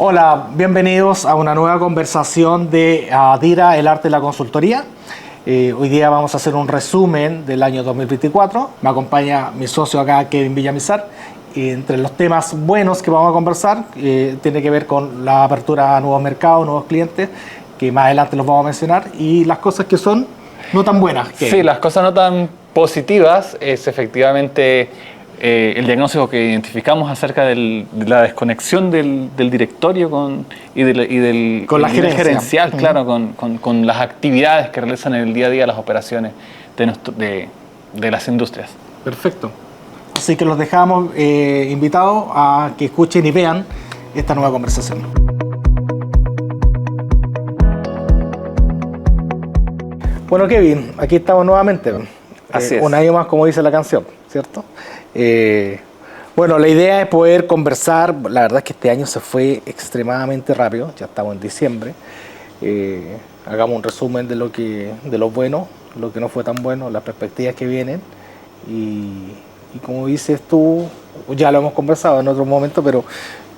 Hola, bienvenidos a una nueva conversación de DIRA, el arte de la consultoría. Hoy día vamos a hacer un resumen del año 2024. Me acompaña mi socio acá, Kevin Villamizar. Entre los temas buenos que vamos a conversar, tiene que ver con la apertura a nuevos mercados, nuevos clientes, que más adelante los vamos a mencionar, y las cosas que son no tan buenas. Kevin. Sí, las cosas no tan positivas es efectivamente el diagnóstico que identificamos acerca de la desconexión del directorio con la nivel gerencial, Uh-huh. claro, con las actividades que realizan en el día a día las operaciones de las industrias. Perfecto. Así que los dejamos invitados a que escuchen y vean esta nueva conversación. Bueno, Kevin, aquí estamos nuevamente. Así es. Un año más, como dice la canción, ¿cierto? Bueno, la idea es poder conversar. La verdad es que este año se fue extremadamente rápido. Ya estamos en diciembre. Hagamos un resumen de lo bueno, lo que no fue tan bueno, las perspectivas que vienen. Y como dices tú, ya lo hemos conversado en otro momento, pero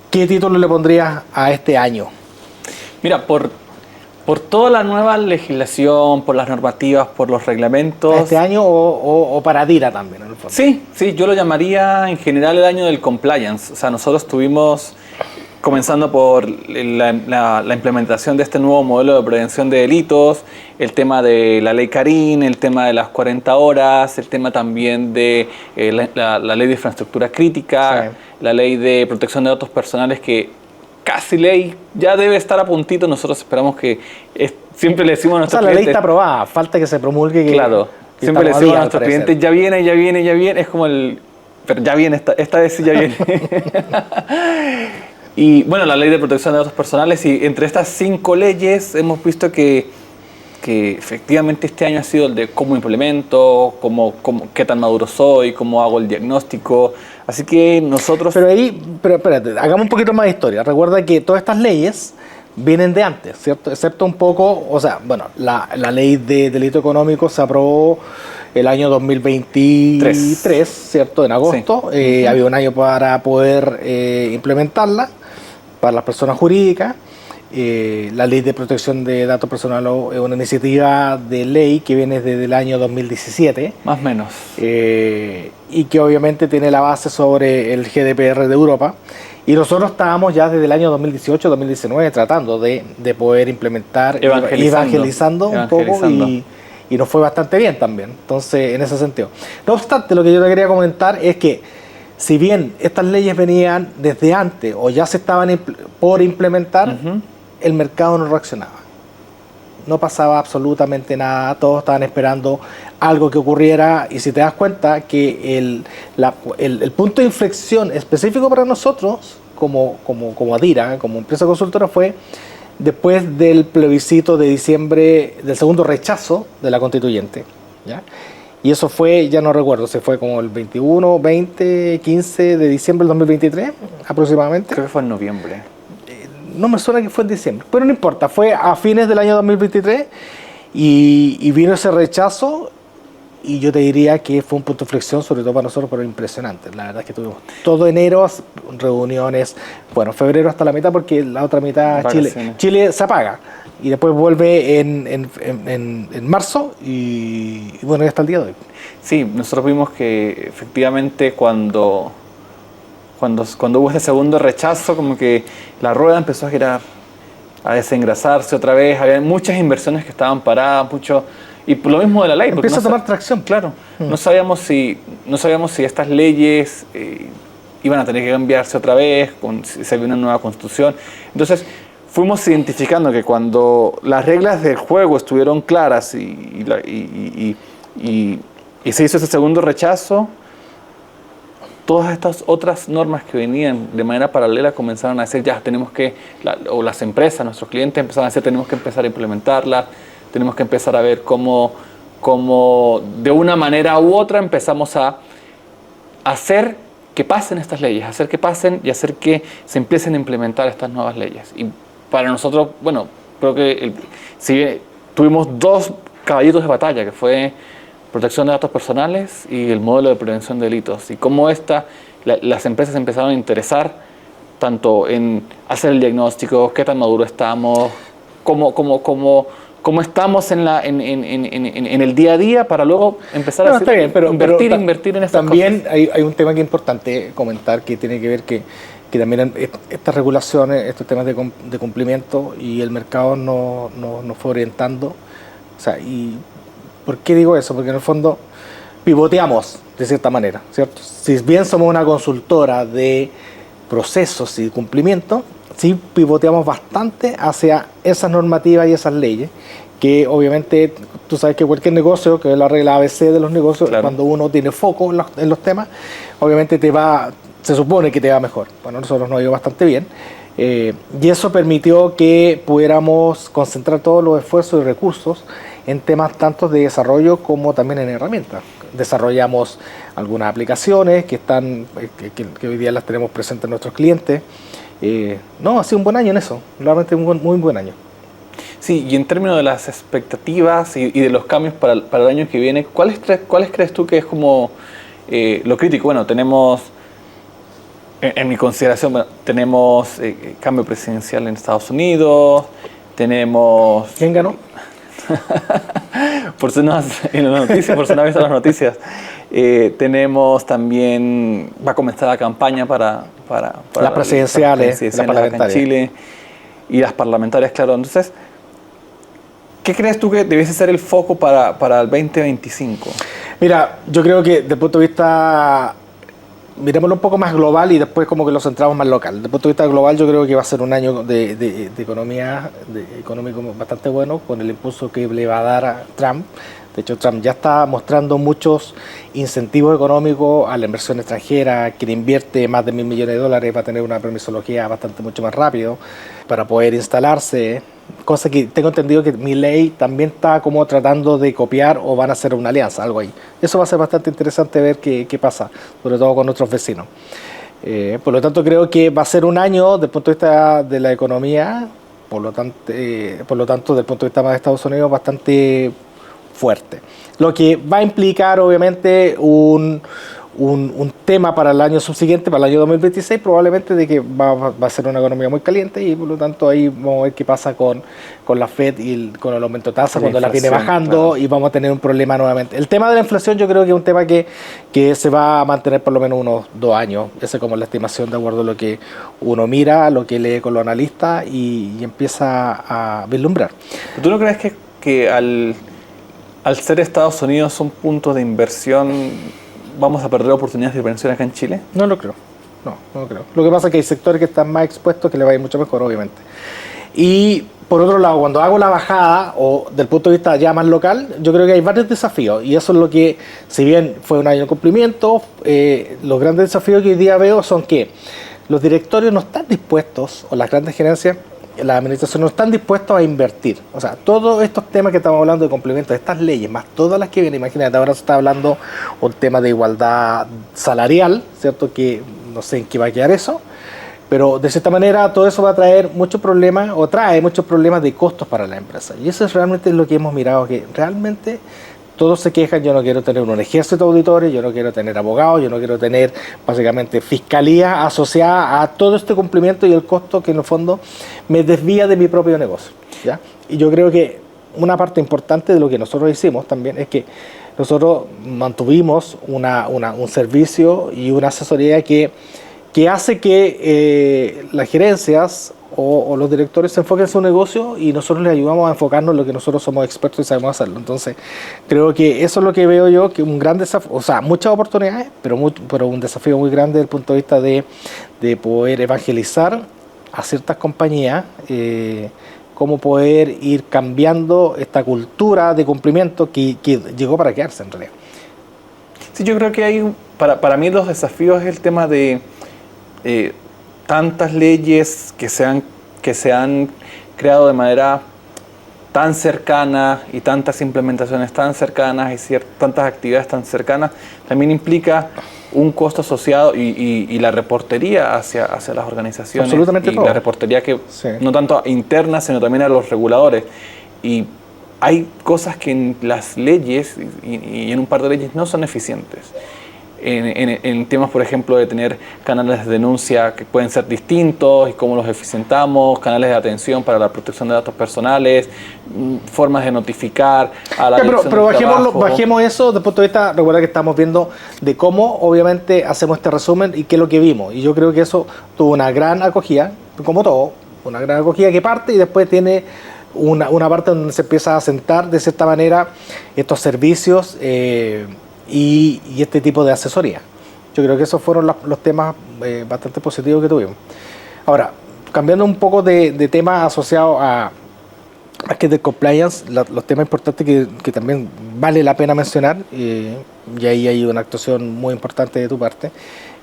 ¿qué título le pondrías a este año? Mira, por toda la nueva legislación, por las normativas, por los reglamentos. ¿Este año o para DIRA también, en el fondo? Sí, yo lo llamaría en general el año del compliance. O sea, nosotros estuvimos comenzando por la implementación de este nuevo modelo de prevención de delitos, el tema de la ley Carín, el tema de las 40 horas, el tema también de la ley de infraestructura crítica, sí, la ley de protección de datos personales que casi ley, ya debe estar a puntito. Nosotros esperamos que siempre le decimos a nuestros clientes... La ley está aprobada, falta que se promulgue. Claro, siempre le decimos a nuestros clientes, ya viene, es como pero ya viene, esta vez sí ya viene. Y bueno, la ley de protección de datos personales, y entre estas 5 leyes hemos visto que efectivamente este año ha sido el de cómo implemento, qué tan maduro soy, cómo hago el diagnóstico. Así que nosotros... Pero espérate, hagamos un poquito más de historia. Recuerda que todas estas leyes vienen de antes, ¿cierto? Excepto un poco, o sea, bueno, la ley de delito económico se aprobó el año 2023, ¿cierto? En agosto. Sí. Había un año para poder implementarla para las personas jurídicas. La ley de protección de datos personales es una iniciativa de ley que viene desde el año 2017. Más o menos. Y que obviamente tiene la base sobre el GDPR de Europa. Y nosotros estábamos ya desde el año 2018-2019 tratando de poder implementar, evangelizando un poco, y nos fue bastante bien también. Entonces, en ese sentido. No obstante, lo que yo te quería comentar es que si bien estas leyes venían desde antes o ya se estaban por implementar, uh-huh, el mercado no reaccionaba. No pasaba absolutamente nada, todos estaban esperando algo que ocurriera, y si te das cuenta que el punto de inflexión específico para nosotros, como DIRA, como empresa consultora, fue después del plebiscito de diciembre, del segundo rechazo de la constituyente, ¿ya? Y eso fue, ya no recuerdo, se fue como el 21, 20, 15 de diciembre del 2023 aproximadamente. Creo que fue en noviembre. No me suena que fue en diciembre, pero no importa, fue a fines del año 2023 y vino ese rechazo, y yo te diría que fue un punto de inflexión, sobre todo para nosotros, pero impresionante. La verdad es que tuvimos todo enero reuniones, bueno, febrero hasta la mitad, porque la otra mitad Chile se apaga, y después vuelve en marzo, y bueno, ya hasta el día de hoy. Sí, nosotros vimos que efectivamente cuando hubo ese segundo rechazo, como que la rueda empezó a girar, a desengrasarse otra vez. Había muchas inversiones que estaban paradas, y por lo mismo de la ley. Empieza a tomar tracción. Claro. No sabíamos si estas leyes iban a tener que cambiarse otra vez, si se había una nueva constitución. Entonces, fuimos identificando que cuando las reglas del juego estuvieron claras y se hizo ese segundo rechazo, todas estas otras normas que venían de manera paralela comenzaron a decir, ya, tenemos que, o las empresas, nuestros clientes empezaron a decir, tenemos que empezar a implementarlas, tenemos que empezar a ver cómo de una manera u otra empezamos a hacer que pasen estas leyes, hacer que pasen y hacer que se empiecen a implementar estas nuevas leyes. Y para nosotros, bueno, creo que si tuvimos 2 caballitos de batalla, que fue protección de datos personales y el modelo de prevención de delitos, y cómo las empresas empezaron a interesar tanto en hacer el diagnóstico, qué tan maduro estamos, cómo estamos en el día a día para luego empezar a hacer, invertir en estas también cosas. Hay un tema que es importante comentar que tiene que ver que también estas regulaciones, estos temas de cumplimiento y el mercado nos fue orientando. O sea, ¿y por qué digo eso? Porque en el fondo pivoteamos de cierta manera, ¿cierto? Si bien somos una consultora de procesos y cumplimiento, sí pivoteamos bastante hacia esas normativas y esas leyes, que obviamente tú sabes que cualquier negocio, que es la regla ABC de los negocios, claro, cuando uno tiene foco en los temas, obviamente se supone que te va mejor. Bueno, a nosotros nos ha ido bastante bien. Y eso permitió que pudiéramos concentrar todos los esfuerzos y recursos en temas tanto de desarrollo como también en herramientas. Desarrollamos algunas aplicaciones que hoy día las tenemos presentes en nuestros clientes. Ha sido un buen año en eso, realmente un muy buen año. Sí, y en términos de las expectativas y de los cambios para el año que viene, ¿cuáles crees tú que es como lo crítico? Bueno, tenemos, en mi consideración, tenemos cambio presidencial en Estados Unidos, tenemos... ¿Quién ganó? Por si no ves las noticias. Tenemos también, va a comenzar la campaña para las presidenciales, las parlamentarias en Chile y las parlamentarias, claro. Entonces, ¿qué crees tú que debiese ser el foco para el 2025? Mira, yo creo que desde el punto de vista, miremoslo un poco más global y después como que lo centramos más local. Desde el punto de vista global, yo creo que va a ser un año de económico bastante bueno, con el impulso que le va a dar a Trump. De hecho, Trump ya está mostrando muchos incentivos económicos a la inversión extranjera. Quien invierte más de $1.000 millones va a tener una permisología mucho más rápido para poder instalarse. Cosa que tengo entendido que Milei también está como tratando de copiar o van a hacer una alianza, algo ahí. Eso va a ser bastante interesante ver qué pasa, sobre todo con nuestros vecinos. Por lo tanto, creo que va a ser un año desde el punto de vista de la economía, por lo tanto, desde el punto de vista más de Estados Unidos, bastante fuerte. Lo que va a implicar, obviamente, un tema para el año subsiguiente, para el año 2026, probablemente de que va a ser una economía muy caliente y por lo tanto ahí vamos a ver qué pasa con la FED y con el aumento de tasa cuando la viene bajando, claro, y vamos a tener un problema nuevamente. El tema de la inflación yo creo que es un tema que se va a mantener por lo menos unos 2 años. Esa es como la estimación de acuerdo a lo que uno mira, lo que lee con los analistas y empieza a vislumbrar. ¿Tú no crees que al ser Estados Unidos un punto de inversión vamos a perder oportunidades de inversión acá en Chile? No lo creo. No lo creo. Lo que pasa es que hay sectores que están más expuestos que le va a ir mucho mejor, obviamente. Y por otro lado, cuando hago la bajada, o del punto de vista ya más local, yo creo que hay varios desafíos. Y eso es lo que, si bien fue un año de cumplimiento, los grandes desafíos que hoy día veo son que los directorios no están dispuestos, o las grandes gerencias, las administraciones no están dispuestos a invertir. O sea, todos estos temas que estamos hablando de complementos, estas leyes, más todas las que vienen, imagínate, ahora se está hablando un tema de igualdad salarial, ¿cierto? Que no sé en qué va a quedar eso, pero de cierta manera todo eso va a traer muchos problemas, o trae muchos problemas de costos para la empresa. Y eso es realmente lo que hemos mirado, que realmente todos se quejan. Yo no quiero tener un ejército de auditores, yo no quiero tener abogados, yo no quiero tener básicamente fiscalía asociada a todo este cumplimiento y el costo que en el fondo me desvía de mi propio negocio, ¿ya? Y yo creo que una parte importante de lo que nosotros hicimos también es que nosotros mantuvimos un servicio y una asesoría que hace que las gerencias o los directores se enfoquen en su negocio y nosotros les ayudamos a enfocarnos en lo que nosotros somos expertos y sabemos hacerlo. Entonces, creo que eso es lo que veo yo, que un gran desafío, o sea, muchas oportunidades, pero un desafío muy grande desde el punto de vista de poder evangelizar a ciertas compañías, cómo poder ir cambiando esta cultura de cumplimiento que llegó para quedarse en realidad. Sí, yo creo que hay, para mí los desafíos es el tema de tantas leyes que se han creado de manera tan cercana y tantas implementaciones tan cercanas y tantas actividades tan cercanas, también implica un costo asociado y la reportería hacia las organizaciones. Absolutamente y todo. La reportería que sí, no tanto interna, sino también a los reguladores. Y hay cosas que en las leyes y en un par de leyes no son eficientes. en temas, por ejemplo, de tener canales de denuncia que pueden ser distintos y cómo los eficientamos, canales de atención para la protección de datos personales, formas de notificar a la dirección pero del trabajo. bajemos eso desde el punto de vista, recuerda que estamos viendo de cómo obviamente hacemos este resumen y qué es lo que vimos. Y yo creo que eso tuvo una gran acogida, como todo, una gran acogida que parte y después tiene una parte donde se empieza a sentar de cierta manera estos servicios y este tipo de asesoría. Yo creo que esos fueron los temas bastante positivos que tuvimos. Ahora, cambiando un poco de temas asociados a que de compliance, los temas importantes que también vale la pena mencionar, y ahí hay una actuación muy importante de tu parte,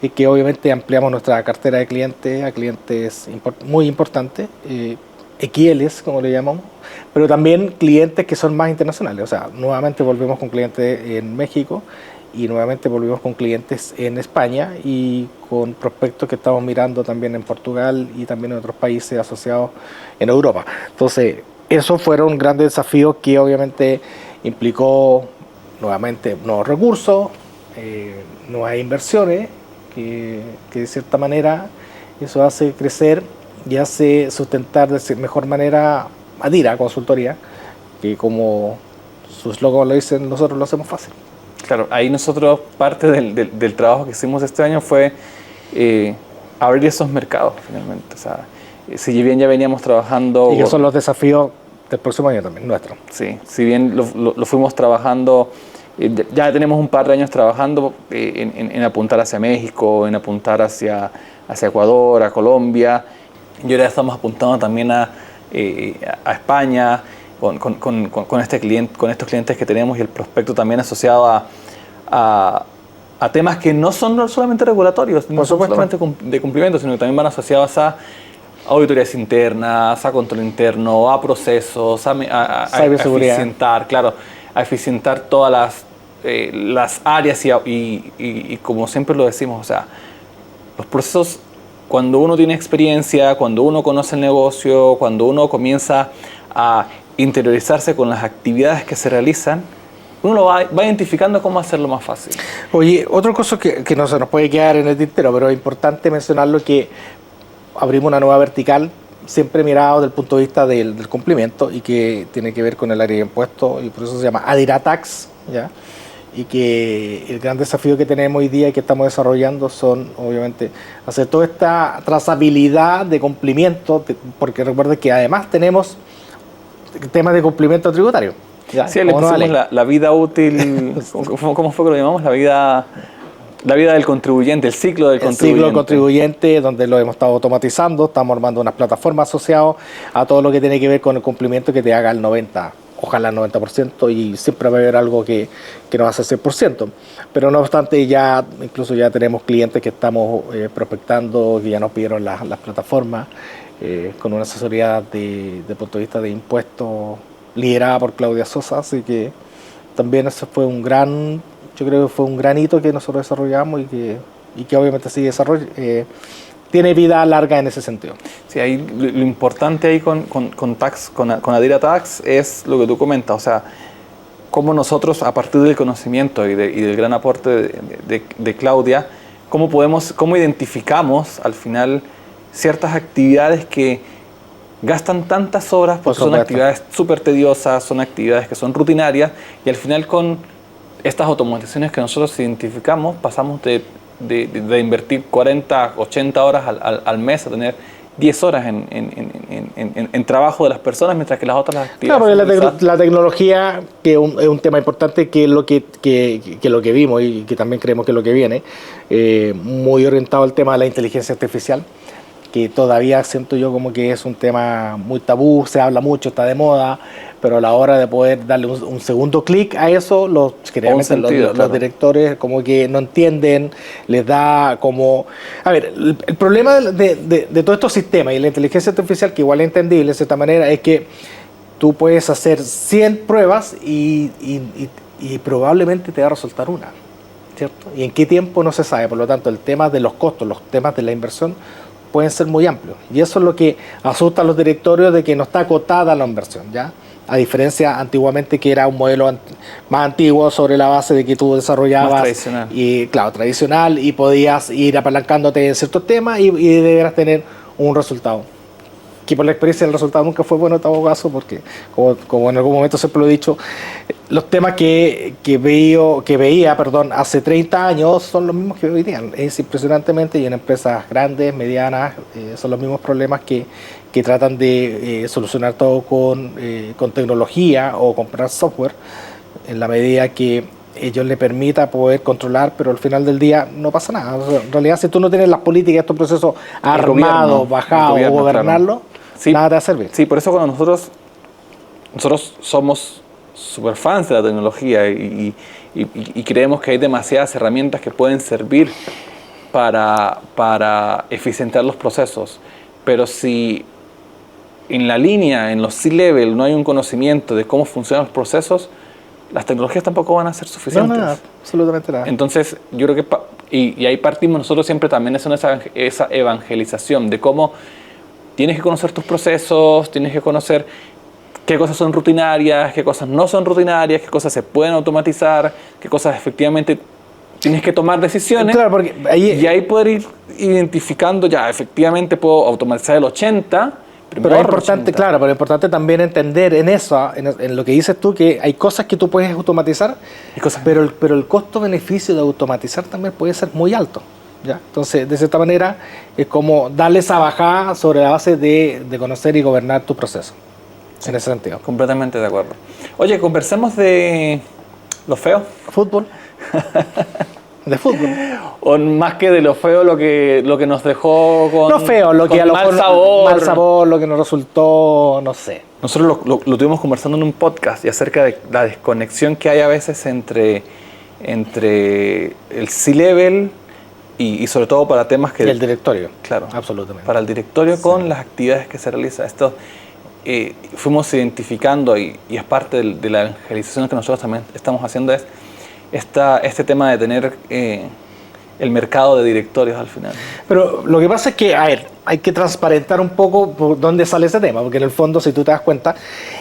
es que obviamente ampliamos nuestra cartera de clientes a clientes muy importantes, XLs, como le llamamos, pero también clientes que son más internacionales. O sea, nuevamente volvemos con clientes en México y nuevamente volvimos con clientes en España y con prospectos que estamos mirando también en Portugal y también en otros países asociados en Europa. Entonces, esos fueron grandes desafíos que obviamente implicó nuevamente nuevos recursos, nuevas inversiones, que de cierta manera eso hace crecer y hace sustentar de mejor manera Adira Consultoría, que como sus slogans lo dicen, nosotros lo hacemos fácil. Claro, ahí nosotros, parte del trabajo que hicimos este año fue abrir esos mercados finalmente. O sea, si bien ya veníamos trabajando... Y que son los desafíos del próximo año también, nuestro. Sí, si bien lo fuimos trabajando, ya tenemos un par de años trabajando en apuntar hacia México, en apuntar hacia Ecuador, a Colombia, y ahora estamos apuntando también a España con este cliente, con estos clientes que tenemos y el prospecto también asociado a temas que no son solamente regulatorios, no son solamente de cumplimiento, sino que también van asociados a auditorías internas, a control interno, a procesos, a eficientar, claro, a eficientar todas las áreas y como siempre lo decimos, o sea, los procesos, cuando uno tiene experiencia, cuando uno conoce el negocio, cuando uno comienza a interiorizarse con las actividades que se realizan, uno va identificando cómo hacerlo más fácil. Oye, otra cosa que no se nos puede quedar en el tintero, pero es importante mencionarlo, que abrimos una nueva vertical, siempre mirado desde el punto de vista del cumplimiento y que tiene que ver con el área de impuestos, y por eso se llama Adira Tax, ¿ya? Y que el gran desafío que tenemos hoy día y que estamos desarrollando son, obviamente, hacer toda esta trazabilidad de cumplimiento, porque recuerden que además tenemos temas de cumplimiento tributario. ¿Ya? Sí, le pusimos la vida útil, ¿cómo fue que lo llamamos? La vida del contribuyente, el ciclo del contribuyente. El ciclo del contribuyente, donde lo hemos estado automatizando, estamos armando unas plataformas asociadas a todo lo que tiene que ver con el cumplimiento que te haga el 90%. Ojalá el 90%, y siempre va a haber algo que no va a ser 100%. Pero no obstante, incluso ya tenemos clientes que estamos prospectando, que ya nos pidieron las plataformas, con una asesoría de punto de vista de impuestos liderada por Claudia Sosa, así que también eso fue yo creo que fue un gran hito que nosotros desarrollamos y que obviamente sigue desarrollo. Tiene vida larga en ese sentido. Sí, ahí lo importante ahí con Adira Tax es lo que tú comentas, o sea, cómo nosotros, a partir del conocimiento y del gran aporte de Claudia, cómo identificamos al final ciertas actividades que gastan tantas horas, porque son actividades súper tediosas, son actividades que son rutinarias, y al final con estas automatizaciones que nosotros identificamos, pasamos de invertir 40, 80 horas al mes a tener 10 horas en trabajo de las personas, mientras que las otras actividades... Claro, la tecnología, que es un tema importante, que es lo que vimos y que también creemos que es lo que viene, muy orientado al tema de la inteligencia artificial, que todavía siento yo como que es un tema muy tabú, se habla mucho, está de moda, pero a la hora de poder darle un segundo clic a eso, los directores como que no entienden, les da como... A ver, el problema de todos estos sistemas y la inteligencia artificial, que igual es entendible de cierta manera, es que tú puedes hacer 100 pruebas y probablemente te va a resultar una, ¿cierto? Y en qué tiempo no se sabe, por lo tanto el tema de los costos, los temas de la inversión pueden ser muy amplios, y eso es lo que asusta a los directorios, de que no está acotada la inversión, ¿ya? a diferencia antiguamente que era un modelo más antiguo sobre la base de que tú desarrollabas más tradicional. Y claro, tradicional, y podías ir apalancándote en ciertos temas y deberás tener un resultado. Que por la experiencia el resultado nunca fue bueno en todo caso, porque como en algún momento siempre lo he dicho, los temas que veía hace 30 años son los mismos que hoy día. Es impresionantemente, y en empresas grandes, medianas, son los mismos problemas que tratan de solucionar todo con tecnología o comprar software, en la medida que ellos le permita poder controlar, pero al final del día no pasa nada. O sea, en realidad, si tú no tienes las políticas, estos procesos armados, bajados o gobernarlos, claro, sí, nada te va a servir. Sí, por eso cuando nosotros somos super fans de la tecnología y creemos que hay demasiadas herramientas que pueden servir para eficientar los procesos, pero si en la línea, en los C-level, no hay un conocimiento de cómo funcionan los procesos, las tecnologías tampoco van a ser suficientes. No, nada, absolutamente nada. Entonces, yo creo que, y ahí partimos nosotros siempre también haciendo esa evangelización de cómo tienes que conocer tus procesos, tienes que conocer qué cosas son rutinarias, qué cosas no son rutinarias, qué cosas se pueden automatizar, qué cosas efectivamente tienes que tomar decisiones. Claro, porque ahí poder ir identificando, ya, efectivamente puedo automatizar el 80%, pero es importante, claro, pero es importante también entender en eso, en lo que dices tú, que hay cosas que tú puedes automatizar, pero el costo-beneficio de automatizar también puede ser muy alto, ¿ya? Entonces, de cierta manera, es como darle esa bajada sobre la base de conocer y gobernar tu proceso, en ese sentido. Completamente de acuerdo. Oye, conversemos de lo feo. Fútbol. De fútbol. O más que de lo feo, lo que nos dejó con, no feo, lo que a lo mal sabor. Mal sabor, lo que nos resultó, no sé. Nosotros lo tuvimos conversando en un podcast y acerca de la desconexión que hay a veces entre el C-level y sobre todo para temas que... Y el directorio. Claro. Absolutamente. Para el directorio, sí, con las actividades que se realizan. Esto fuimos identificando y es parte de la evangelización que nosotros también estamos haciendo, es este tema de tener el mercado de directorios al final. Pero lo que pasa es que, hay que transparentar un poco por dónde sale ese tema, porque en el fondo, si tú te das cuenta,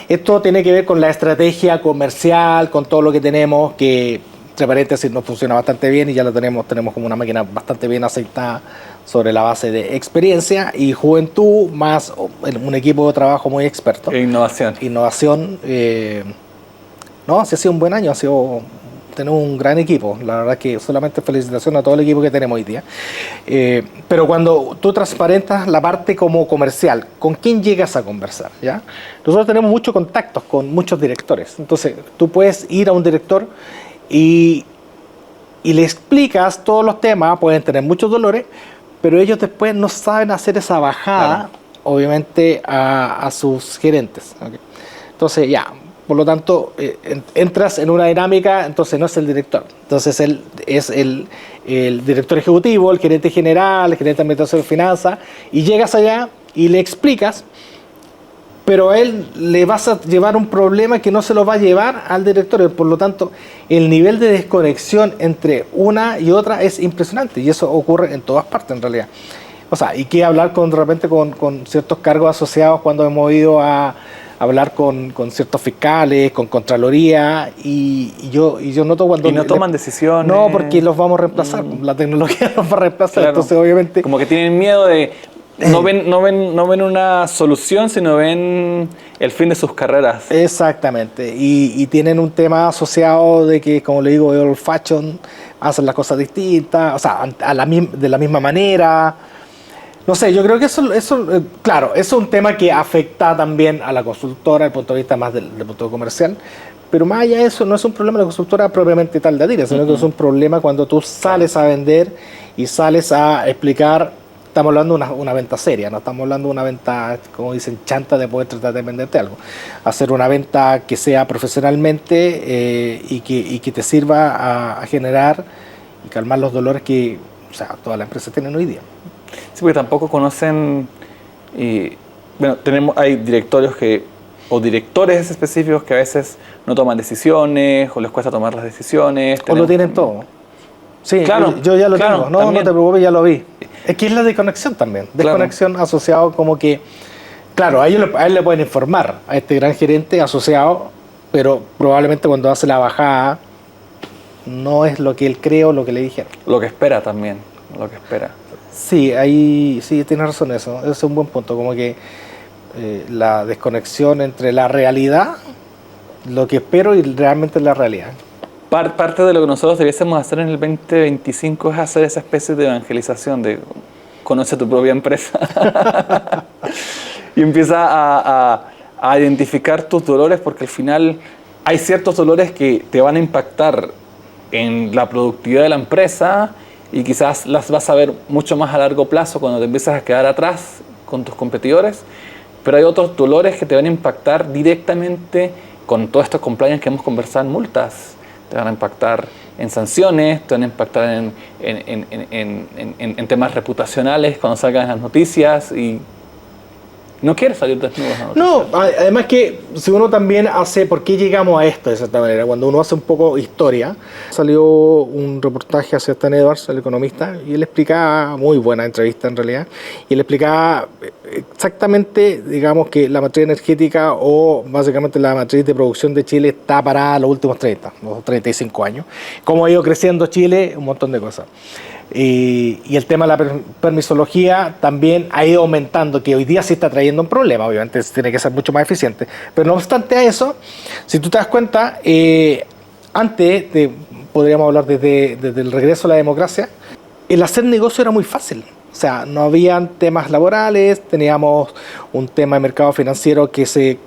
esto tiene que ver con la estrategia comercial, con todo lo que tenemos, que, entre paréntesis, nos funciona bastante bien y ya lo tenemos como una máquina bastante bien aceitada sobre la base de experiencia y juventud, más un equipo de trabajo muy experto. E innovación. No, sí ha sido un buen año, tenemos un gran equipo, la verdad que solamente felicitaciones a todo el equipo que tenemos hoy día. Pero cuando tú transparentas la parte como comercial, ¿con quién llegas a conversar? ¿Ya? Nosotros tenemos muchos contactos con muchos directores, entonces tú puedes ir a un director y le explicas todos los temas, pueden tener muchos dolores, pero ellos después no saben hacer esa bajada, claro, obviamente a sus gerentes. ¿Okay? Entonces ya, por lo tanto, entras en una dinámica, entonces no es el director, entonces es el director ejecutivo, el gerente general, el gerente de administración de finanzas, y llegas allá y le explicas, pero a él le vas a llevar un problema que no se lo va a llevar al directorio, por lo tanto, el nivel de desconexión entre una y otra es impresionante, y eso ocurre en todas partes en realidad. O sea, y que hablar de repente con ciertos cargos asociados cuando hemos ido a hablar con ciertos fiscales, con Contraloría, y yo noto cuando... Y no toman decisiones. No, porque los vamos a reemplazar, la tecnología los va a reemplazar, claro. Entonces obviamente... Como que tienen miedo de... No ven una solución, sino ven el fin de sus carreras. Exactamente, y tienen un tema asociado de que, como le digo, old fashion, hacen las cosas distintas, o sea, de la misma manera. No sé, yo creo que eso, claro, eso es un tema que afecta también a la consultora desde el punto de vista más del punto comercial, pero más allá de eso, no es un problema de la consultora propiamente tal de Atila, sino que es un problema cuando tú sales a vender y sales a explicar. Estamos hablando de una venta seria, no estamos hablando de una venta, como dicen, chanta de poder tratar de venderte algo. Hacer una venta que sea profesionalmente y que te sirva a generar y calmar los dolores que, o sea, todas las empresas tienen hoy día. Sí, porque tampoco conocen, hay directorios o directores específicos que a veces no toman decisiones o les cuesta tomar las decisiones. O lo tienen todo. Sí, claro, yo ya lo tengo. No te preocupes, ya lo vi. Es que es la desconexión también. Desconexión, claro, asociado como que Claro, a él le pueden informar, a este gran gerente asociado, pero probablemente cuando hace la bajada no es lo que él cree o lo que le dijeron. Lo que espera también, lo que espera. Sí, ahí sí tienes razón eso es un buen punto, como que la desconexión entre la realidad, lo que espero y realmente la realidad. Parte de lo que nosotros debiésemos hacer en el 2025 es hacer esa especie de evangelización de conoce tu propia empresa y empieza a identificar tus dolores, porque al final hay ciertos dolores que te van a impactar en la productividad de la empresa y quizás las vas a ver mucho más a largo plazo cuando te empiezas a quedar atrás con tus competidores, pero hay otros dolores que te van a impactar directamente con todos estos compliance que hemos conversado en multas. Te van a impactar en sanciones, te van a impactar en temas reputacionales cuando salgan las noticias y no quieres salir desnudo. No, además que si uno también hace, ¿por qué llegamos a esto de cierta manera? Cuando uno hace un poco historia, salió un reportaje hacia Stan Edwards, el economista, y él explicaba, muy buena entrevista en realidad, y él explicaba exactamente, digamos, que la matriz energética o básicamente la matriz de producción de Chile está parada los últimos 35 años. Cómo ha ido creciendo Chile, un montón de cosas. Y el tema de la permisología también ha ido aumentando, que hoy día sí está trayendo un problema, obviamente tiene que ser mucho más eficiente, pero no obstante a eso, si tú te das cuenta, antes, podríamos hablar desde el regreso a la democracia, el hacer negocio era muy fácil. O sea, no habían temas laborales, teníamos un tema de mercado financiero que se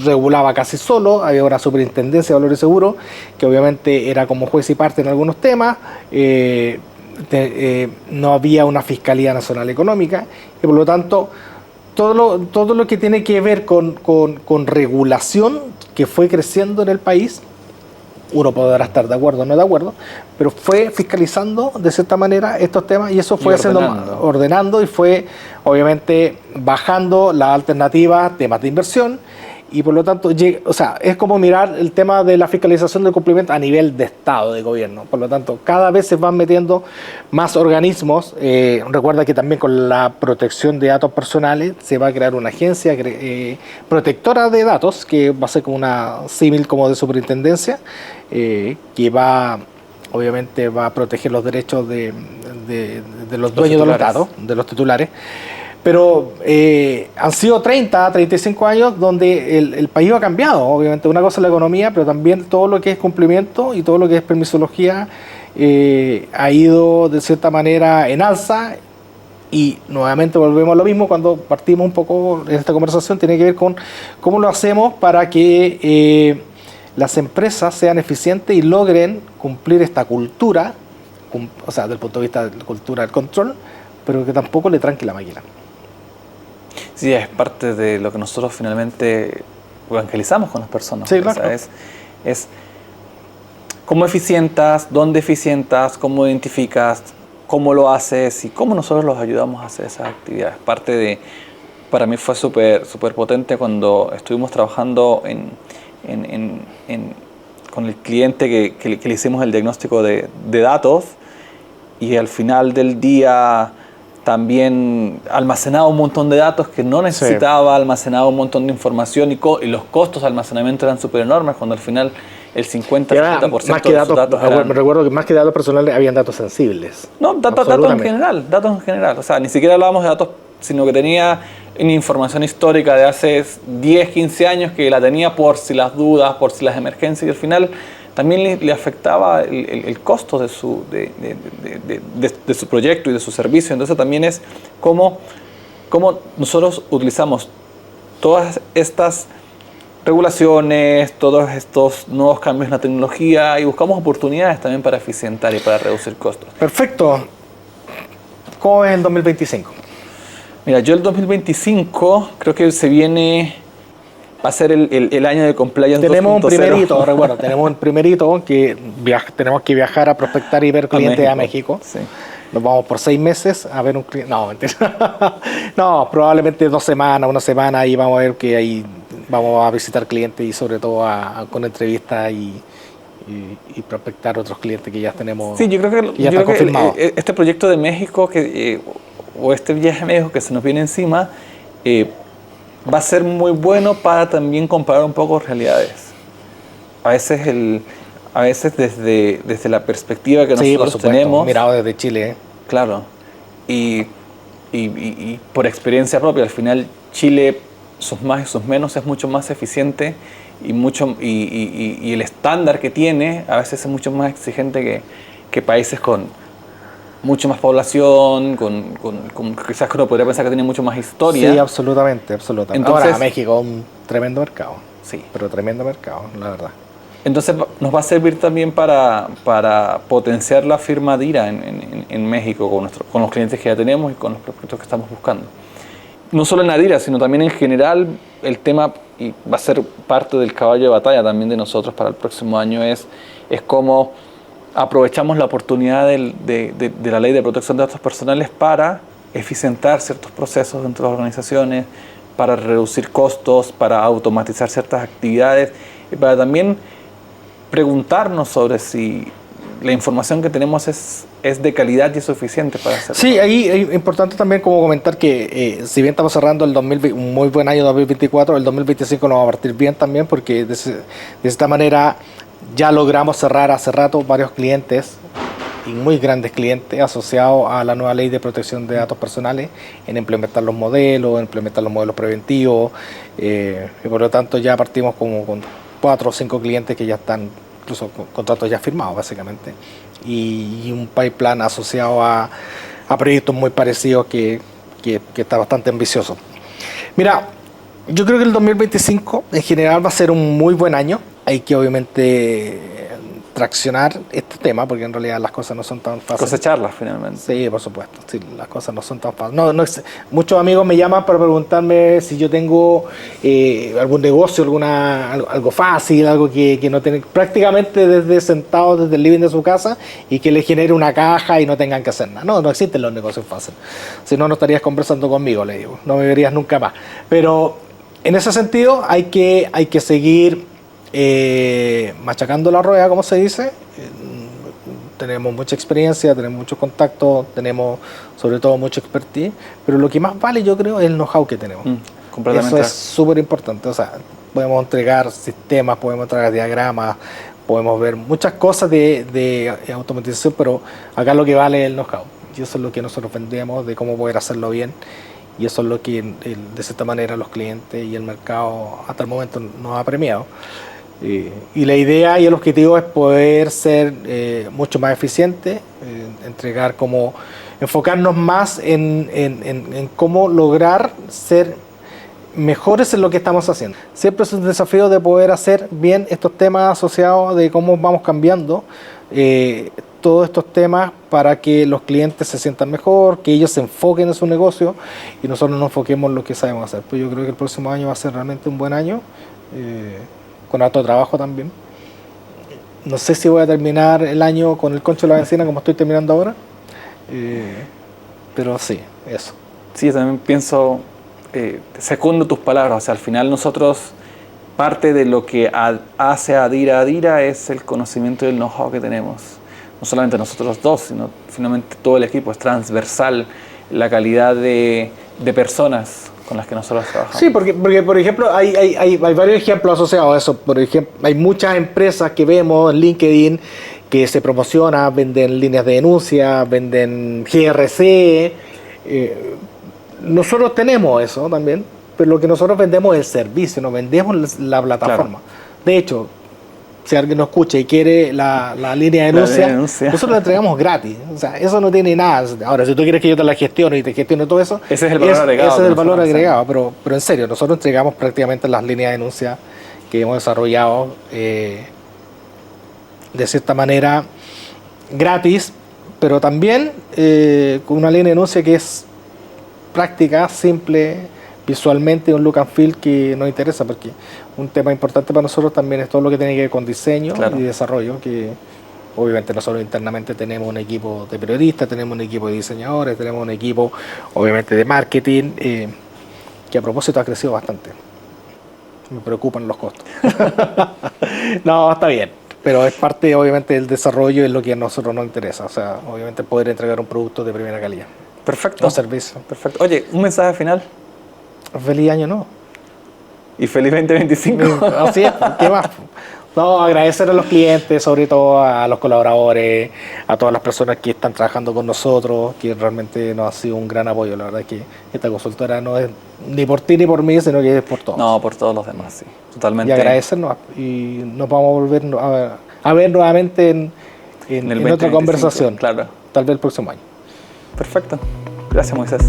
regulaba casi solo, había una superintendencia de valores seguros, que obviamente era como juez y parte en algunos temas, no había una Fiscalía Nacional Económica y por lo tanto todo lo que tiene que ver con regulación que fue creciendo en el país, uno podrá estar de acuerdo o no de acuerdo, pero fue fiscalizando de cierta manera estos temas y eso fue ordenando y fue obviamente bajando las alternativas, temas de inversión. Y por lo tanto, o sea, es como mirar el tema de la fiscalización del cumplimiento a nivel de Estado, de gobierno. Por lo tanto, cada vez se van metiendo más organismos. Recuerda que también con la protección de datos personales se va a crear una agencia protectora de datos, que va a ser como una símil como de superintendencia, que obviamente va a proteger los derechos de los dueños de los datos, de los titulares. Pero han sido 30, 35 años donde el país ha cambiado. Obviamente una cosa es la economía, pero también todo lo que es cumplimiento y todo lo que es permisología ha ido de cierta manera en alza. Y nuevamente volvemos a lo mismo cuando partimos un poco en esta conversación, tiene que ver con cómo lo hacemos para que las empresas sean eficientes y logren cumplir esta cultura, o sea, desde el punto de vista de la cultura del control, pero que tampoco le tranque la máquina. Sí, es parte de lo que nosotros finalmente evangelizamos con las personas. Sí, claro. O sea, es cómo eficientas, dónde eficientas, cómo identificas, cómo lo haces y cómo nosotros los ayudamos a hacer esas actividades. Para mí fue súper potente cuando estuvimos trabajando con el cliente que le hicimos el diagnóstico de datos y al final del día también almacenaba un montón de datos que no necesitaba, almacenaba un montón de información y los costos de almacenamiento eran súper enormes cuando al final el 50-60% de sus datos eran... Me recuerdo que más que datos personales habían datos sensibles. No, datos en general. O sea, ni siquiera hablábamos de datos, sino que tenía una información histórica de hace 10, 15 años que la tenía por si las dudas, por si las emergencias y al final también le afectaba el costo de su proyecto y de su servicio. Entonces también es cómo nosotros utilizamos todas estas regulaciones, todos estos nuevos cambios en la tecnología y buscamos oportunidades también para eficientar y para reducir costos. Perfecto. ¿Cómo es el 2025? Mira, yo el 2025 creo que va a ser el año de compliance 2.0. Tenemos un primerito, recuerda, tenemos un primerito que tenemos que viajar a prospectar y ver clientes a México. Sí. Nos vamos por 6 meses a ver un cliente. No, mentira. No, probablemente 2 semanas, 1 semana y vamos a ver que ahí vamos a visitar clientes y sobre todo con entrevistas y prospectar otros clientes que ya tenemos. Sí, yo creo que este proyecto de México o este viaje a México que se nos viene encima va a ser muy bueno para también comparar un poco realidades. A veces desde la perspectiva que nosotros tenemos... mirado desde Chile. Claro. Y por experiencia propia, al final Chile, sus más y sus menos, es mucho más eficiente y el estándar que tiene a veces es mucho más exigente que países con mucho más población, quizás que uno podría pensar que tiene mucho más historia. Sí, absolutamente. Entonces, ahora, México es un tremendo mercado. Sí. Pero tremendo mercado, la verdad. Entonces nos va a servir también para potenciar la firma DIRA en México con los clientes que ya tenemos y con los prospectos que estamos buscando. No solo en la DIRA, sino también en general el tema, y va a ser parte del caballo de batalla también de nosotros para el próximo año, es cómo aprovechamos la oportunidad de la Ley de Protección de Datos Personales para eficientar ciertos procesos dentro de las organizaciones, para reducir costos, para automatizar ciertas actividades y para también preguntarnos sobre si la información que tenemos es de calidad y es suficiente para hacerlo. Sí, ahí es importante también como comentar que si bien estamos cerrando un muy buen año 2024, el 2025 nos va a partir bien también porque de esta manera ya logramos cerrar hace rato varios clientes y muy grandes clientes asociados a la nueva Ley de Protección de Datos Personales en implementar los modelos, preventivos y por lo tanto ya partimos como con 4 o 5 clientes que ya están incluso con contratos ya firmados básicamente y un pipeline asociado a proyectos muy parecidos que está bastante ambicioso. Mira, yo creo que el 2025 en general va a ser un muy buen año. Hay que obviamente traccionar este tema porque en realidad las cosas no son tan fáciles. Cosecharlas finalmente. Sí, por supuesto. Sí, las cosas no son tan fáciles. Muchos amigos me llaman para preguntarme si yo tengo algún negocio, algo fácil, algo que no tienen prácticamente sentados desde el living de su casa y que les genere una caja y no tengan que hacer nada. No existen los negocios fáciles. Si no, no estarías conversando conmigo, le digo. No me verías nunca más. Pero en ese sentido hay que seguir machacando la rueda, como se dice. Tenemos mucha experiencia, tenemos muchos contactos, tenemos sobre todo mucha expertise, pero lo que más vale yo creo es el know-how que tenemos. Eso es súper importante. O sea, podemos entregar sistemas, podemos entregar diagramas, podemos ver muchas cosas de automatización, pero acá lo que vale es el know-how. Y eso es lo que nosotros vendemos, de cómo poder hacerlo bien. Y eso es lo que de cierta manera los clientes y el mercado hasta el momento nos ha premiado. Y la idea y el objetivo es poder ser mucho más eficiente, enfocarnos más en cómo lograr ser mejores en lo que estamos haciendo. Siempre es un desafío de poder hacer bien estos temas asociados de cómo vamos cambiando todos estos temas para que los clientes se sientan mejor, que ellos se enfoquen en su negocio y nosotros nos enfoquemos en lo que sabemos hacer. Pues yo creo que el próximo año va a ser realmente un buen año. Con harto trabajo también. No sé si voy a terminar el año con el concho de la bencina como estoy terminando ahora, pero sí, eso. Sí, yo también pienso, secundo tus palabras, o sea, al final nosotros, parte de lo que hace a DIRA es el conocimiento y el know-how que tenemos. No solamente nosotros dos, sino finalmente todo el equipo, es transversal la calidad de personas con las que nosotros trabajamos. Sí, porque por ejemplo, hay varios ejemplos asociados a eso. Por ejemplo, hay muchas empresas que vemos en LinkedIn que se promocionan, venden líneas de denuncia, venden GRC. Nosotros tenemos eso también, pero lo que nosotros vendemos es el servicio, no vendemos la plataforma. Claro. De hecho, si alguien nos escucha y quiere la línea de denuncia, nosotros la entregamos gratis. O sea, eso no tiene nada. Ahora, si tú quieres que yo te la gestione y te gestione todo eso, ese es el valor agregado. Ese es el valor agregado. Pero en serio, nosotros entregamos prácticamente las líneas de denuncia que hemos desarrollado de cierta manera gratis, pero también con una línea de denuncia que es práctica, simple, visualmente un look and feel que nos interesa, porque un tema importante para nosotros también es todo lo que tiene que ver con diseño y desarrollo, que obviamente nosotros internamente tenemos un equipo de periodistas, tenemos un equipo de diseñadores, tenemos un equipo obviamente de marketing, que a propósito ha crecido bastante. Me preocupan los costos. No, está bien, pero es parte obviamente del desarrollo y es lo que a nosotros nos interesa, o sea, obviamente poder entregar un producto de primera calidad. Perfecto. Un servicio. Perfecto. Oye, un mensaje final. Feliz año, ¿no? Y feliz 2025. Así es, ¿qué más? No, agradecer a los clientes, sobre todo a los colaboradores, a todas las personas que están trabajando con nosotros, que realmente nos ha sido un gran apoyo. La verdad es que esta consultora no es ni por ti ni por mí, sino que es por todos. No, por todos los demás, sí. Totalmente. Y agradecernos y nos vamos a volver a ver nuevamente en otra conversación. Claro. Tal vez el próximo año. Perfecto. Gracias, Moisés.